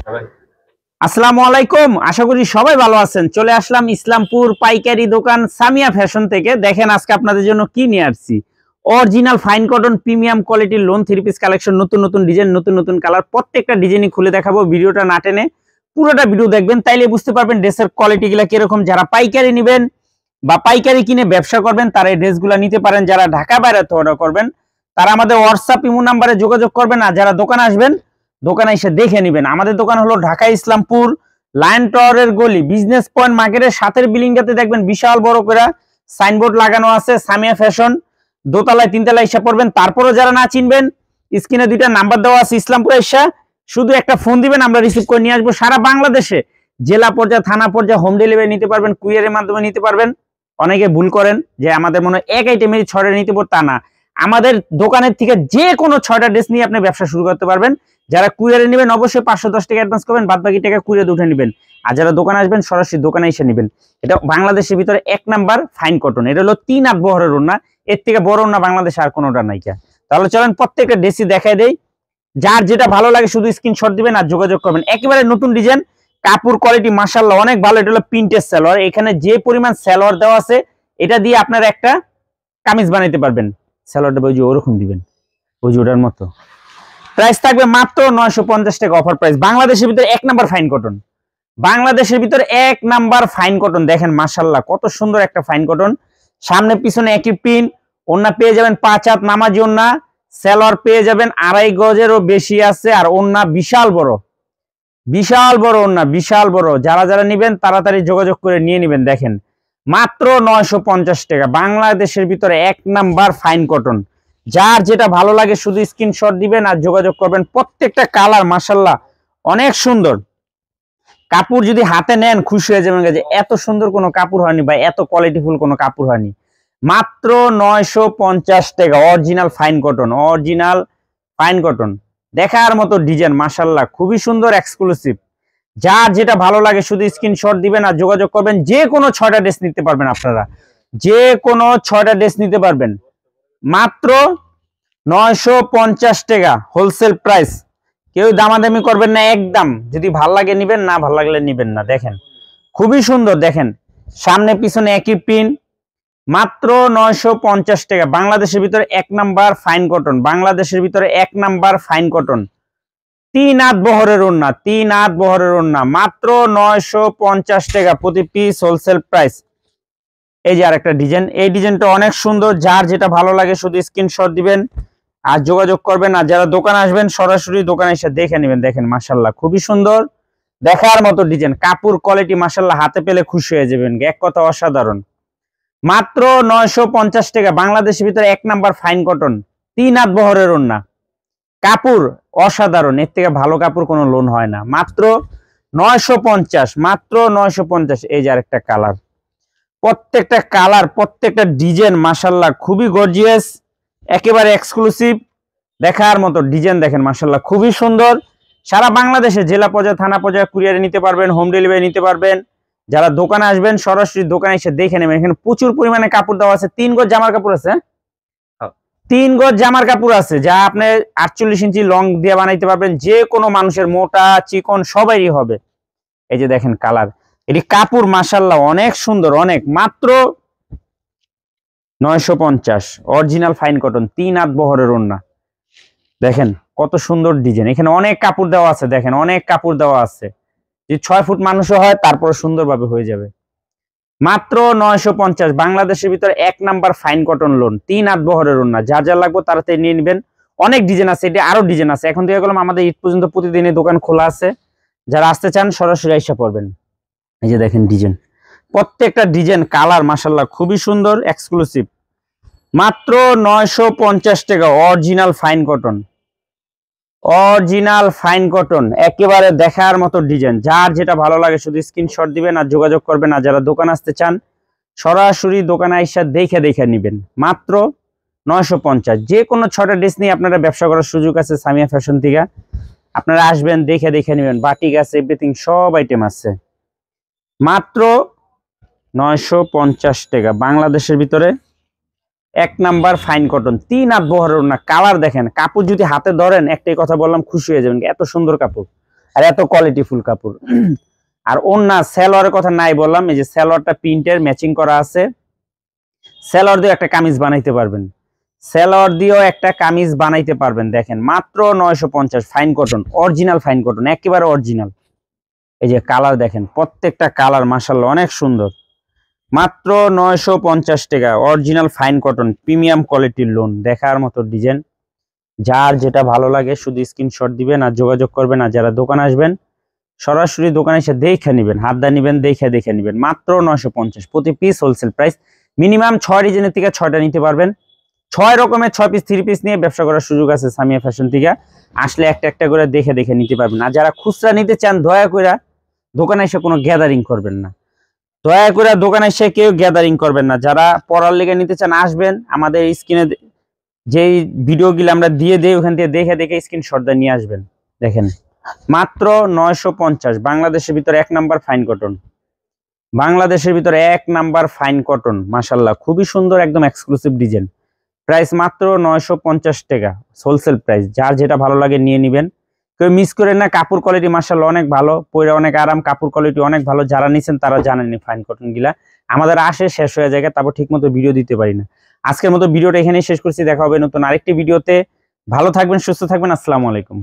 আসসালামু আলাইকুম, আশা করি সবাই ভালো আছেন। চলে আসলাম ইসলামপুর পাইকারি দোকান সামিয়া ফ্যাশন থেকে। দেখেন আজকে আপনাদের জন্য কি নিয়ে আসছি। অরিজিনাল ফাইন কটন প্রিমিয়াম কোয়ালিটির লোন থ্রি পিস কালেকশন, নতুন নতুন ডিজাইন, নতুন নতুন কালার, প্রত্যেকটা ডিজাইনই খুলে দেখাবো। ভিডিওটা না টেনে পুরোটা ভিডিও দেখবেন, তাইলে বুঝতে পারবেন ড্রেসের কোয়ালিটি গুলা কিরকম। যারা পাইকারি নেবেন বা পাইকারি কিনে ব্যবসা করবেন তারা এই ড্রেসগুলো নিতে পারেন। যারা ঢাকা বাইরে অর্ডার করবেন তারা আমাদের হোয়াটসঅ্যাপ ইমো নাম্বারে যোগাযোগ করবেন। আর যারা দোকানে আসবেন দোকানে এসে দেখে নেবেন। আমাদের দোকান হলো ঢাকা ইসলামপুর লায়ন টাওয়ারের গলি, বিজনেস পয়েন্ট মার্কেটের সাথের বিল্ডিংটাতে দেখবেন বিশাল বড় করে সাইনবোর্ড লাগানো আছে সামিয়া ফ্যাশন। দোতলায় তিনতলায় এসে পড়বেন। তারপরও যারা না চিনবেন স্ক্রিনে দুইটা নাম্বার দেওয়া আছে, ইসলামপুরে এসে শুধু একটা ফোন দিবেন, আমরা রিসিভ করে নিয়ে আসবো। সারা বাংলাদেশে জেলা পর্যায়ে, থানা পর্যায়ে হোম ডেলিভারি নিতে পারবেন, কুরিয়ারের মাধ্যমে নিতে পারবেন। অনেকে ভুল করেন যে আমাদের মনে হয় এক আইটেমের 6টা নিতে পারবো, তা না। আমাদের দোকানের থেকে যে কোনো 6টা ড্রেস নিয়ে আপনি ব্যবসা শুরু করতে পারবেন। যারা কুরিয়ারে নেবেন অবশ্যই 510 টাকা অ্যাডভান্স করবেন, বাদ বাকি টাকা কুরিয়ারে উঠে নেবেন। আর যারা দোকানে আসবেন সরাসরি দোকানে এসে নেবেন। এটা বাংলাদেশের ভিতরে 1 নাম্বার ফাইন কটন। এটা হলো 3 হাত বহরের ওড়না, এর থেকে বড় ওড়না বাংলাদেশে আর কোনোটা নাই। তাহলে চলেন প্রত্যেকটা ড্রেসই দেখাই দেই। যার যেটা ভালো লাগে শুধু স্ক্রিনশট দিবেন আর যোগাযোগ করবেন। একেবারে নতুন ডিজাইন, কাপড় কোয়ালিটি মাশাআল্লাহ অনেক ভালো। এটা হলো প্রিন্টেড সালোয়ার। এখানে যে পরিমাণ সালোয়ার দেওয়া আছে এটা দিয়ে আপনারা একটা কামিজ বানাইতে পারবেন। সালোয়ারটা ওই যে ওরকম দিবেন, ওই যে ওটার মতো। প্রাইস থাকবে মাত্র 950 টাকা অফার প্রাইস। বাংলাদেশের ভিতরে 1 নাম্বার ফাইন কটন, বাংলাদেশের ভিতরে 1 নাম্বার ফাইন কটন। দেখেন মাশাআল্লাহ কত সুন্দর একটা ফাইন কটন। সামনে পিছনে একই প্রিন্ট। ওন্না পেয়ে যাবেন 5 হাত নামাজি ওন্না, সালোয়ার পেয়ে যাবেন 2.5 গজেরও বেশি আছে। আর ওন্না বিশাল বড়, বিশাল বড় ওন্না, বিশাল বড়। যারা যারা নেবেন তাড়াতাড়ি যোগাযোগ করে নিয়ে নেবেন। দেখেন মাত্র 950 টাকা, বাংলাদেশের ভিতরে 1 নাম্বার ফাইন কটন। যার যেটা ভালো লাগে শুধু স্ক্রিনশট দিবেন আর যোগাযোগ করবেন। প্রত্যেকটা কালার মাশাআল্লাহ অনেক সুন্দর। কাপড় যদি হাতে নেন খুশি হয়ে যাবেন যে এত সুন্দর কোনো কাপড় হয়নি বা এত কোয়ালিটিফুল কোনো কাপড় হয়নি। মাত্র 950 টাকা original fine cotton, original fine cotton. দেখার মতো ডিজাইন মাশাআল্লাহ, খুবই সুন্দর এক্সক্লুসিভ। যার যেটা ভালো লাগে শুধু স্ক্রিনশট দিবেন আর যোগাযোগ করবেন। যে কোনো 6টা ড্রেস নিতে পারবেন আপনারা, যে কোনো 6টা ড্রেস নিতে পারবেন। মাত্র 950 টাকা হোলসেল প্রাইস। কেউ দামাদামি করবেন না, একদম। যদি ভাল লাগে নিবেন, না ভাল লাগলে নিবেন না। দেখেন খুবই সুন্দর। দেখেন সামনে পিছনে একই প্রিন্ট। মাত্র 950 টাকা, বাংলাদেশের ভিতরে 1 নাম্বার ফাইন কটন, বাংলাদেশের ভিতরে 1 নাম্বার ফাইন কটন। 3 হাত বহরের ওড়না, 3 হাত বহরের ওড়না। মাত্র 950 টাকা প্রতি পিস হোলসেল প্রাইস। এই যে আরেকটা ডিজাইন, এই ডিজাইনটা অনেক সুন্দর। যার যেটা ভালো লাগে শুধু স্ক্রিনশট দিবেন আর যোগাযোগ করবেন। আর যারা দোকানে আসবেন সরাসরি দোকানে এসে দেখে নেবেন। দেখেন মাশাআল্লাহ খুবই সুন্দর, দেখার মতো ডিজাইন। কাপড় কোয়ালিটি মাশাআল্লাহ হাতে পেলে খুশি হয়ে যাবেন, এক কথা অসাধারণ। মাত্র 950 টাকা, বাংলাদেশের ভিতরে 1 নাম্বার ফাইন কটন, 3 হাত বহরের ওড়না। কাপড় অসাধারণ, এর থেকে ভালো কাপড় কোনো লোন হয় না। মাত্র 950, মাত্র 950। এই যে আরেকটা কালার, প্রত্যেকটা কালার প্রত্যেকটা ডিজাইন মাশাআল্লাহ খুবই গর্জিয়াস, একেবারে এক্সক্লুসিভ। দেখার মতো ডিজাইন দেখেন মাশাআল্লাহ খুবই সুন্দর। সারা বাংলাদেশে জেলা পর্যায়ে, থানা পর্যায়ে কুরিয়ারে নিতে পারবেন, হোম ডেলিভারি নিতে পারবেন। যারা দোকানে আসবেন সরাসরি দোকানে এসে দেখে নেবেন। এখানে প্রচুর পরিমাণে কাপড় দেওয়া আছে। 3 গজ জামার কাপড় আছে, 3 গজ জামার কাপড় আছে, যা আপনি 48 ইঞ্চি লং দিয়ে বানাইতে পারবেন। যে কোনো মানুষের, মোটা চিকন সবারই হবে। এই যে দেখেন কালার, এটি কাপড় মাশাআল্লাহ অনেক সুন্দর, অনেক। মাত্র 950 অরিজিনাল ফাইন কটন, 3 হাত বহরের ওড়না। দেখেন কত সুন্দর ডিজাইন। এখানে অনেক কাপড় দেওয়া আছে, দেখেন অনেক কাপড় দেওয়া আছে। যদি 6 ফুট মানুষও হয় তারপরে সুন্দরভাবে হয়ে যাবে। মাত্র 950, বাংলাদেশের ভিতরে 1 নাম্বার ফাইন কটন লোন, 3 হাত বহরের ওড়না। যা যা লাগবে তাড়াতাড়ি নিয়ে নেবেন। অনেক ডিজাইন আছে, এটা আরো ডিজাইন আছে। এখন থেকে গেলাম আমাদের ঈদ পর্যন্ত প্রতিদিনই দোকান খোলা আছে। যারা আসতে চান সরাসরি এসে পড়বেন। এই যে দেখেন ডিজাইন, প্রত্যেকটা ডিজাইন কালার মাশাআল্লাহ খুবই সুন্দর এক্সক্লুসিভ। মাত্র 950 টাকা original fine cotton, original fine cotton, একেবারে দেখার মতো ডিজাইন। যার যেটা ভালো লাগে শুধু স্ক্রিনশট দিবেন আর যোগাযোগ করবেন। আর যারা দোকান আসতে চান সরাসরি দোকানে এসে দেখে দেখে নেবেন। মাত্র 950, যে কোনো 6টা ড্রেস নিয়ে আপনারা ব্যবসা করার সুযোগ আছে সামিয়া ফ্যাশন থেকে। আপনারা আসবেন, দেখে দেখে নেবেন। বাটিক আছে, এভরিথিং সব আইটেম আছে। মাত্র 950 টাকা, বাংলাদেশের ভিতরে 1 নাম্বার ফাইন কটন, 3 হাত বহরের ওড়না। কালার দেখেন, কাপড় যদি হাতে ধরেন একটাই কথা বললাম, খুশি হয়ে যাবেন। এত সুন্দর কাপড়। আর এত কোয়ালিটিফুল কাপড়। আর ওন্না সালোয়ারের কথা নাই বললাম, এই যে সালোয়ারটা প্রিন্টের ম্যাচিং করা আছে, সালোয়ার দিয়ে একটা কামিজ বানাইতে পারবেন, সালোয়ার দিয়েও একটা কামিজ বানাইতে পারবেন। দেখেন মাত্র 950 fine cotton, original fine cotton, একেবারে অরিজিনাল। এই যে কালার দেখেন, প্রত্যেকটা কালার মাশাআল্লাহ অনেক সুন্দর। মাত্র 950 টাকা অরিজিনাল ফাইন কটন প্রিমিয়াম কোয়ালিটির লোন, দেখার মতো ডিজাইন। যার যেটা ভালো লাগে শুধু স্ক্রিনশট দিবেন আর যোগাযোগ করবেন। আর যারা দোকান আসবেন সরাসরি দোকানে এসে দেখে নেবেন, হাতদা নেবেন, দেখে নেবেন। মাত্র 950 প্রতি পিস, হোলসেল প্রাইস। মিনিমাম 6 ডিজাইনের থেকে 6টা নিতে পারবেন। 6 রকমের 6 পিস 3 পিস নিয়ে ব্যবসা করার সুযোগ আছে সামিয়া ফ্যাশন থেকে। আসলে একটা করে দেখে নিতে পারবেন। আর যারা খুচরা নিতে চান দয়া করে দোকানে এসে কোনো গ্যাদারিং করবেন না, দয়া করে দোকানে এসে কেউ গ্যাদারিং করবেন না। যারা পড়ার লেগে নিতে চান আসবেন, আমাদের স্ক্রিনে যেই ভিডিওগুলো আমরা দিয়ে দেই ওখান থেকে দেখে স্ক্রিনশট দিয়ে নিয়ে আসবেন। দেখেন মাত্র 950, বাংলাদেশের ভিতরে 1 নাম্বার ফাইন কটন, বাংলাদেশের ভিতরে 1 নাম্বার ফাইন কটন মাশাআল্লাহ, খুবই সুন্দর, একদম এক্সক্লুসিভ ডিজাইন। প্রাইস মাত্র 950 টাকা হোলসেল প্রাইস। যার যেটা ভালো লাগে নিয়ে নেবেন, কেউ মিস করেন না। কাপড় কোয়ালিটি মাশাআল্লাহ অনেক ভালো, পরে অনেক আরাম, কাপড় কোয়ালিটি অনেক ভালো। যারা নিছেন তারা জানেন ফাইন কটন গুলা আমাদের আসে শেষ হয়ে যায়, তারপর ঠিক মতো ভিডিও দিতে পারি না। আজকের মতো ভিডিওটা এখানেই শেষ করছি, দেখা হবে নতুন আরেকটি ভিডিওতে। ভালো থাকবেন, সুস্থ থাকবেন, আসসালামু আলাইকুম।